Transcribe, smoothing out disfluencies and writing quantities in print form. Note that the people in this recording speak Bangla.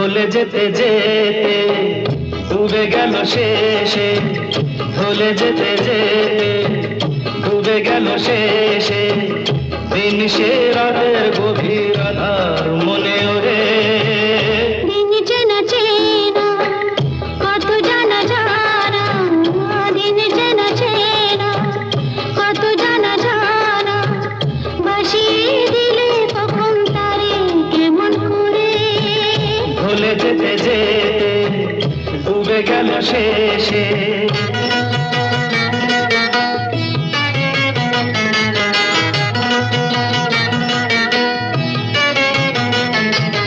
ভুলে যেতে যেতে ডুবে গেল শেষে, ভুলে যেতে যেতে ডুবে গেল শেষে, দিন সে রাতের গভীর আধার মনে ওরে। দিন চেনা চেনা কত জানা জানা, দিন চেনা চেনা কত জানা জানা, বাসিয়ে দিলে কখন তারে কেমন করে। ভুলে যেতে যেতে ডুবে গেল শেষে।